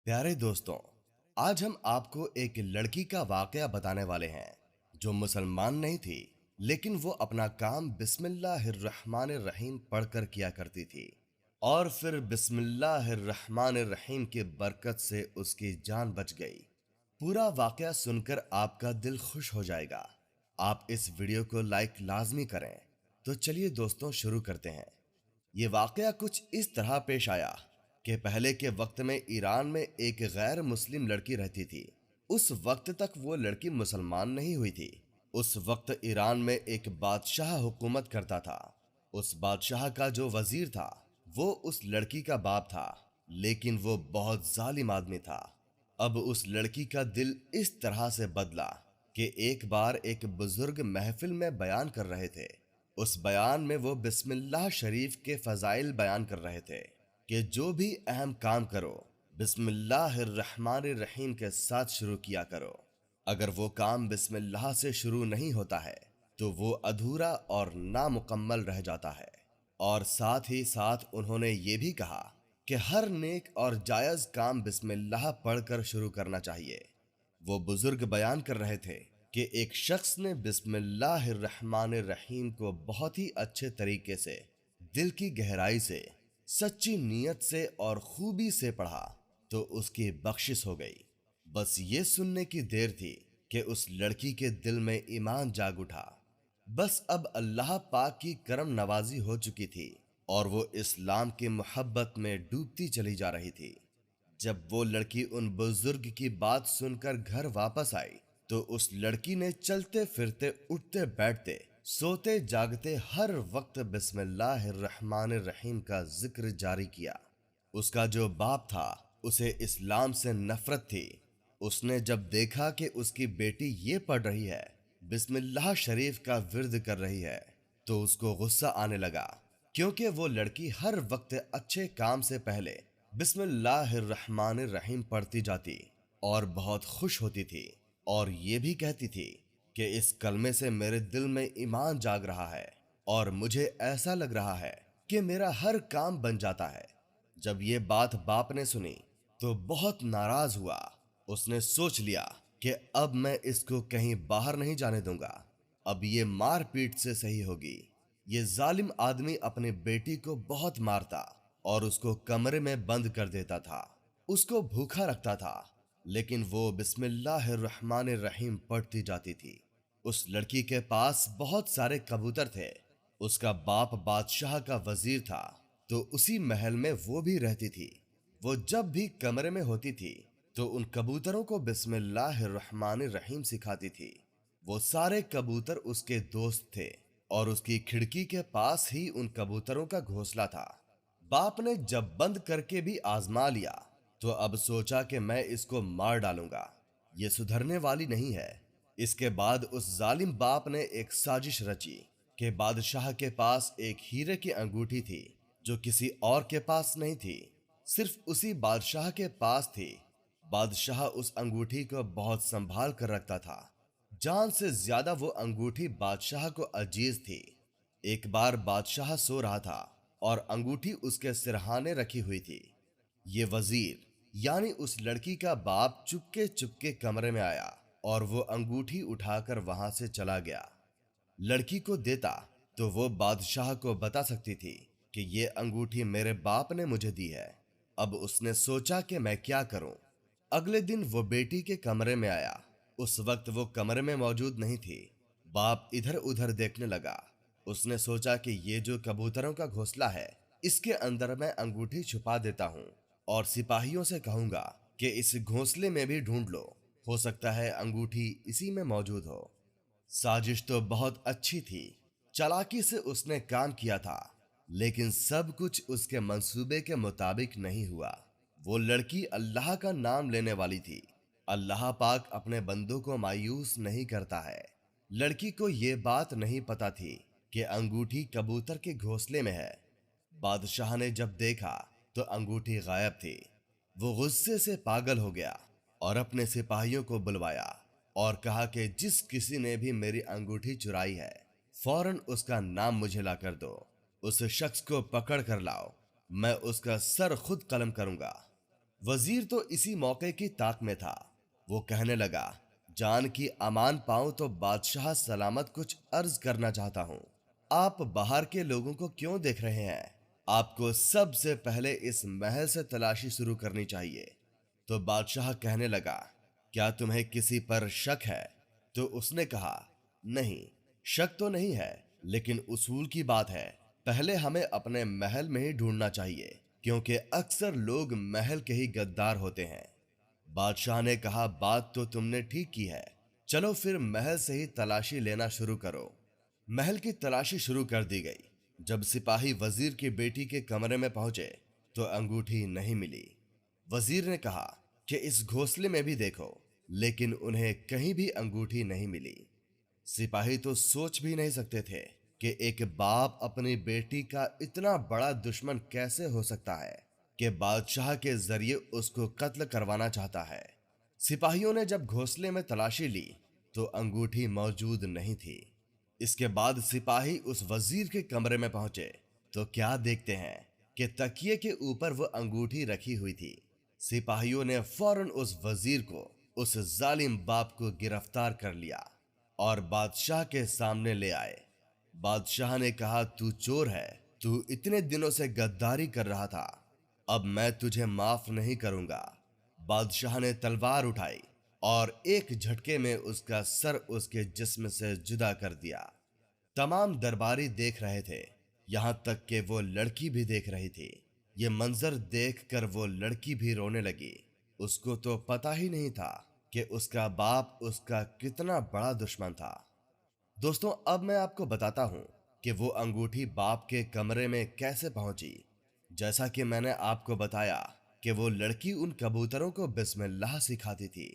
प्यारे दोस्तों, आज हम आपको एक लड़की का वाकया बताने वाले हैं जो मुसलमान नहीं थी, लेकिन वो अपना काम बिस्मिल्लाहिर्रहमानिर्रहीम पढ़कर किया करती थी और फिर बिस्मिल्लाहिर्रहमानिर्रहीम की बरकत से उसकी जान बच गई। पूरा वाकया सुनकर आपका दिल खुश हो जाएगा। आप इस वीडियो को लाइक लाजमी करें। तो चलिए दोस्तों, शुरू करते हैं। ये वाकया कुछ इस तरह पेश आया कि पहले के वक्त में ईरान में एक गैर मुस्लिम लड़की रहती थी। उस वक्त तक वो लड़की मुसलमान नहीं हुई थी। उस वक्त ईरान में एक बादशाह हुकूमत करता था। उस बादशाह का जो वजीर था वो उस लड़की का बाप था, लेकिन वो बहुत जालिम आदमी था। अब उस लड़की का दिल इस तरह से बदला कि एक बार एक बुजुर्ग महफिल में बयान कर रहे थे। उस बयान में वो बिस्मिल्लाह शरीफ के फजाइल बयान कर रहे थे कि जो भी अहम काम करो बिस्मिल्लाहिर्रहमानिर्रहीम के साथ शुरू किया करो। अगर वो काम बिस्मिल्लाह से शुरू नहीं होता है तो वो अधूरा और नामुकम्मल रह जाता है। और साथ ही साथ उन्होंने ये भी कहा कि हर नेक और जायज काम बिस्मिल्लाह पढ़कर शुरू करना चाहिए। वो बुजुर्ग बयान कर रहे थे कि एक शख्स ने बिस्मिल्लाहिर्रहमानिर्रहीम को बहुत ही अच्छे तरीके से, दिल की गहराई से, सच्ची नीयत से और खूबी से पढ़ा तो उसकी बख्शिश हो गई। बस ये सुनने की देर थी कि उस लड़की के दिल में ईमान जाग उठा। बस अब अल्लाह पाक की करम नवाजी हो चुकी थी और वो इस्लाम की मोहब्बत में डूबती चली जा रही थी। जब वो लड़की उन बुजुर्ग की बात सुनकर घर वापस आई तो उस लड़की ने चलते फिरते, उठते बैठते, सोते जागते हर वक्त बिस्मिल्लाहिर्रहमानिर्रहीम का जिक्र जारी किया। उसका जो बाप था उसे इस्लाम से नफरत थी। उसने जब देखा कि उसकी बेटी ये पढ़ रही है, बिस्मिल्लाह शरीफ का विर्द कर रही है, तो उसको गुस्सा आने लगा, क्योंकि वो लड़की हर वक्त अच्छे काम से पहले बिस्मिल्लाहिर्रहमानिर्रहीम पढ़ती जाती और बहुत खुश होती थी और ये भी कहती थी कि इस कलमे से मेरे दिल में ईमान जाग रहा है और मुझे ऐसा लग रहा है कि मेरा हर काम बन जाता है। जब ये बात बाप ने सुनी तो बहुत नाराज हुआ। उसने सोच लिया कि अब मैं इसको कहीं बाहर नहीं जाने दूंगा। अब ये मार पीट से सही होगी। ये जालिम आदमी अपनी बेटी को बहुत मारता और उसको कमरे में बंद कर देता था, उसको भूखा रखता था, लेकिन वो बिस्मिल्लाहिर्रहमानिर्रहीम पढ़ती जाती थी। उस लड़की के पास बहुत सारे कबूतर थे। उसका बाप बादशाह का वजीर था, तो उसी महल में वो भी रहती थी। वो जब भी कमरे में होती थी तो उन कबूतरों को बिस्मिल्लाहिर्रहमानिर्रहीम सिखाती थी। वो सारे कबूतर उसके दोस्त थे और उसकी खिड़की के पास ही उन कबूतरों का घोंसला था। बाप ने जब बंद करके भी आजमा लिया तो अब सोचा कि मैं इसको मार डालूंगा, ये सुधरने वाली नहीं है। इसके बाद उस जालिम बाप ने एक साजिश रची कि बादशाह के पास एक हीरे की अंगूठी थी जो किसी और के पास नहीं थी, सिर्फ उसी बादशाह के पास थी। बादशाह उस अंगूठी को बहुत संभाल कर रखता था। जान से ज्यादा वो अंगूठी बादशाह को अजीज थी। एक बार बादशाह सो रहा था और अंगूठी उसके सिरहाने रखी हुई थी। ये वजीर यानी उस लड़की का बाप चुपके चुपके कमरे में आया और वो अंगूठी उठाकर वहां से चला गया। लड़की को देता तो वो बादशाह को बता सकती थी कि ये अंगूठी मेरे बाप ने मुझे दी है। अब उसने सोचा कि मैं क्या करूं। अगले दिन वो बेटी के कमरे में आया। उस वक्त वो कमरे में मौजूद नहीं थी। बाप इधर उधर देखने लगा। उसने सोचा कि ये जो कबूतरों का घोंसला है, इसके अंदर मैं अंगूठी छुपा देता हूँ और सिपाहियों से कहूंगा कि इस घोंसले में भी ढूंढ लो, हो सकता है अंगूठी इसी में मौजूद हो। साजिश तो बहुत अच्छी थी, चालाकी से उसने काम किया था, लेकिन सब कुछ उसके मंसूबे के मुताबिक नहीं हुआ। वो लड़की अल्लाह का नाम लेने वाली थी। अल्लाह पाक अपने बंदों को मायूस नहीं करता है। लड़की को ये बात नहीं पता थी कि अंगूठी कबूतर के घोंसले में है। बादशाह ने जब देखा तो अंगूठी गायब थी। वो गुस्से से पागल हो गया और अपने सिपाहियों को बुलवाया और कहा कि जिस किसी ने भी मेरी अंगूठी चुराई है, फौरन उसका नाम मुझे ला कर दो। उस शख्स को पकड़ कर लाओ, मैं उसका सर खुद कलम करूंगा। वजीर तो इसी मौके की ताक में था। वो कहने लगा, जान की अमान पाऊं तो बादशाह सलामत कुछ अर्ज करना चाहता हूं। आप बाहर के लोगों को क्यों देख रहे हैं? आपको सबसे पहले इस महल से तलाशी शुरू करनी चाहिए। तो बादशाह कहने लगा, क्या तुम्हें किसी पर शक है? तो उसने कहा, नहीं, शक तो नहीं है, लेकिन उसूल की बात है, पहले हमें अपने महल में ही ढूंढना चाहिए, क्योंकि अक्सर लोग महल के ही गद्दार होते हैं। बादशाह ने कहा, बात तो तुमने ठीक की है, चलो फिर महल से ही तलाशी लेना शुरू करो। महल की तलाशी शुरू कर दी गई। जब सिपाही वजीर की बेटी के कमरे में पहुंचे तो अंगूठी नहीं मिली। वजीर ने कहा कि इस घोंसले में भी देखो, लेकिन उन्हें कहीं भी अंगूठी नहीं मिली। सिपाही तो सोच भी नहीं सकते थे कि एक बाप अपनी बेटी का इतना बड़ा दुश्मन कैसे हो सकता है कि बादशाह के जरिए उसको कत्ल करवाना चाहता है। सिपाहियों ने जब घोंसले में तलाशी ली तो अंगूठी मौजूद नहीं थी। इसके बाद सिपाही उस वजीर के कमरे में पहुंचे तो क्या देखते हैं कि तकिए के ऊपर वो अंगूठी रखी हुई थी। सिपाहियों ने फौरन उस वजीर को, उस जालिम बाप को गिरफ्तार कर लिया और बादशाह के सामने ले आए। बादशाह ने कहा, तू चोर है, तू इतने दिनों से गद्दारी कर रहा था, अब मैं तुझे माफ नहीं करूंगा। बादशाह ने तलवार उठाई और एक झटके में उसका सर उसके जिस्म से जुदा कर दिया। तमाम दरबारी देख रहे थे, यहां तक कि वो लड़की भी देख रही थी। ये मंजर देखकर वो लड़की भी रोने लगी। उसको तो पता ही नहीं था कि उसका बाप उसका कितना बड़ा दुश्मन था। दोस्तों, अब मैं आपको बताता हूं कि वो अंगूठी बाप के कमरे में कैसे पहुंची। जैसा कि मैंने आपको बताया कि वो लड़की उन कबूतरों को बिस्मिल्लाह सिखाती थी।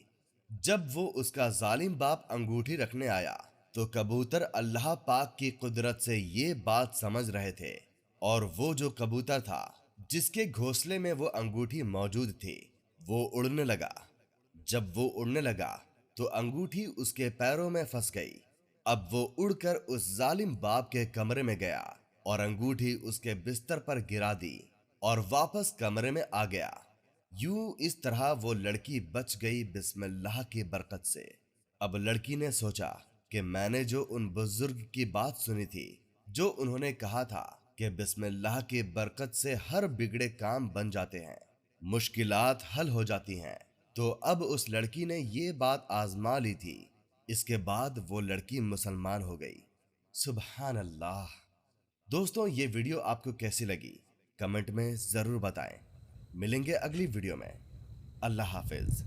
जब वो उसका जालिम बाप अंगूठी रखने आया तो कबूतर अल्लाह पाक की कुदरत से ये बात समझ रहे थे, और वो जो कबूतर था जिसके घोंसले में वो अंगूठी मौजूद थी, वो उड़ने लगा। जब वो उड़ने लगा तो अंगूठी उसके पैरों में फंस गई। अब वो उड़कर उस जालिम बाप के कमरे में गया और अंगूठी उसके बिस्तर पर गिरा दी और वापस कमरे में आ गया। यूं इस तरह वो लड़की बच गई बिस्मिल्लाह की बरकत से। अब लड़की ने सोचा कि मैंने जो उन बुजुर्ग की बात सुनी थी, जो उन्होंने कहा था कि बिस्मिल्लाह की बरकत से हर बिगड़े काम बन जाते हैं, मुश्किलात हल हो जाती हैं, तो अब उस लड़की ने ये बात आजमा ली थी। इसके बाद वो लड़की मुसलमान हो गई। सुभान अल्लाह। दोस्तों, ये वीडियो आपको कैसी लगी कमेंट में जरूर बताएं। मिलेंगे अगली वीडियो में। अल्लाह हाफिज।